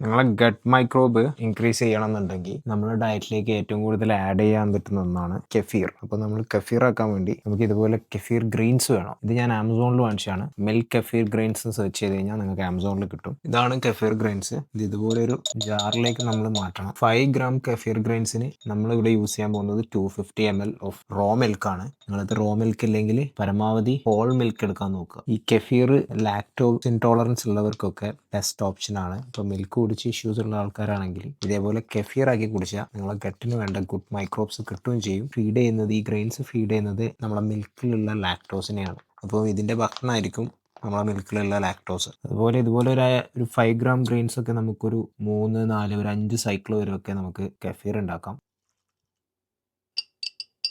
നിങ്ങളെ gut microbe increase ചെയ്യണമെന്നുണ്ടെങ്കിൽ നമ്മുടെ ഡയറ്റിലേക്ക് ഏറ്റവും കൂടുതൽ ആഡ് ചെയ്യാൻ പറ്റുന്ന ഒന്നാണ് കെഫീർ. അപ്പോൾ നമ്മൾ കെഫീർ ആക്കാൻ വേണ്ടി നമുക്ക് ഇതുപോലെ കെഫീർ ഗ്രെയിൻസ് വേണം. ഇത് ഞാൻ ആമസോണിൽ വാങ്ങിച്ചാണ്. മിൽക്ക് കെഫീർ ഗ്രെയിൻസ് സെർച്ച് ചെയ്ത് കഴിഞ്ഞാൽ നിങ്ങൾക്ക് ആമസോണിൽ കിട്ടും. ഇതാണ് കെഫീർ ഗ്രെയിൻസ്. ഇത് ഇതുപോലെ ഒരു ജാറിലേക്ക് നമ്മൾ മാറ്റണം. 5 ഗ്രാം കെഫീർ ഗ്രെയിൻസിന് നമ്മളിവിടെ യൂസ് ചെയ്യാൻ പോകുന്നത് 250 ml ഓഫ് റോ മിൽക്കാണ്. നിങ്ങളത് റോ മിൽക്ക് ഇല്ലെങ്കിൽ പരമാവധി ഹോൾ മിൽക്ക് എടുക്കാൻ നോക്കുക. ഈ കെഫീർ ലാക്ടോസ് ഇൻടോളറൻസ് ഉള്ളവർക്കൊക്കെ ബെസ്റ്റ് ഓപ്ഷൻ ആണ്. ഇപ്പോൾ മിൽക്ക് കുടിച്ച് ഇഷ്യൂസ് ഉള്ള ആൾക്കാരാണെങ്കിൽ ഇതേപോലെ കെഫീർ ആക്കി കുടിച്ചാൽ നിങ്ങളെ ഗട്ടിന് വേണ്ട ഗുഡ് മൈക്രോബ്സ് കിട്ടുകയും ചെയ്യും. ഫീഡ് ചെയ്യുന്നത് ഈ ഗ്രെയിൻസ് ഫീഡ് ചെയ്യുന്നത് നമ്മളെ മിൽക്കിലുള്ള ലാക്ടോസിനെയാണ്. അപ്പോൾ ഇതിൻ്റെ ഭക്ഷണമായിരിക്കും നമ്മളെ മിൽക്കിലുള്ള ലാക്ടോസ്. അതുപോലെ ഇതുപോലെ ഒരു 5 ഗ്രാം ഗ്രെയിൻസ് ഒക്കെ നമുക്കൊരു 3, 4, ഒരു 5 സൈക്കിൾ വരെയൊക്കെ നമുക്ക് കെഫീർ ഉണ്ടാക്കാം.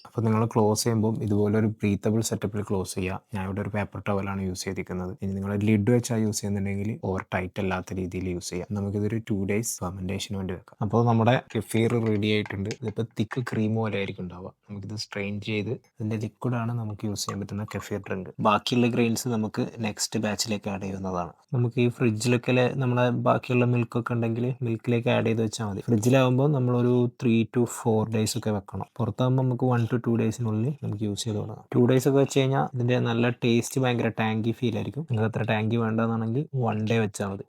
അപ്പോൾ നിങ്ങൾ ക്ലോസ് ചെയ്യുമ്പോൾ ഇതുപോലെ ഒരു ബ്രീത്തബിൾ സെറ്റപ്പിൽ ക്ലോസ് ചെയ്യുക. ഞാൻ ഇവിടെ ഒരു പേപ്പർ ടവലാണ് യൂസ് ചെയ്തിരിക്കുന്നത്. ഇനി നിങ്ങൾ ലിഡ് വെച്ചാൽ യൂസ് ചെയ്യുന്നുണ്ടെങ്കിൽ ഓവർ ടൈറ്റ് അല്ലാത്ത രീതിയിൽ യൂസ് ചെയ്യാം. നമുക്കിതൊരു 2 days ഫെർമെൻറ്റേഷന് വേണ്ടി വെക്കാം. അപ്പോൾ നമ്മുടെ കെഫീർ റെഡി ആയിട്ടുണ്ട്. ഇതിപ്പോൾ തിക്ക് ക്രീം പോലെ ആയിരിക്കും ഉണ്ടാവുക. നമുക്കിത് സ്ട്രെയിൻ ചെയ്ത് ഇതിൻ്റെ ലിക്വിഡാണ് നമുക്ക് യൂസ് ചെയ്യാൻ പറ്റുന്ന കെഫീർ ഡ്രിങ്ക്. ബാക്കിയുള്ള ഗ്രെയിൻസ് നമുക്ക് നെക്സ്റ്റ് ബാച്ചിലേക്ക് ആഡ് ചെയ്യുന്നതാണ്. നമുക്ക് ഈ ഫ്രിഡ്ജിലൊക്കെ നമ്മളെ ബാക്കിയുള്ള മിൽക്കൊക്കെ ഉണ്ടെങ്കിൽ മിൽക്കിലേക്ക് ആഡ് ചെയ്ത് വെച്ചാൽ മതി. ഫ്രിഡ്ജിലാകുമ്പോൾ നമ്മളൊരു 3 to 4 days ഒക്കെ വെക്കണം. പുറത്താകുമ്പോൾ നമുക്ക് 1 to 2 daysനുള്ളിൽ നമുക്ക് യൂസ് ചെയ്ത് തുടങ്ങാം. 2 days ഒക്കെ വെച്ച് കഴിഞ്ഞാൽ ഇതിൻ്റെ നല്ല ടേസ്റ്റ് ഭയങ്കര ടാങ്കി ഫീൽ ആയിരിക്കും. നിങ്ങൾക്ക് അത്ര ടാങ്കി വേണ്ടതെന്നാണെങ്കിൽ 1 day വെച്ചാൽ മതി.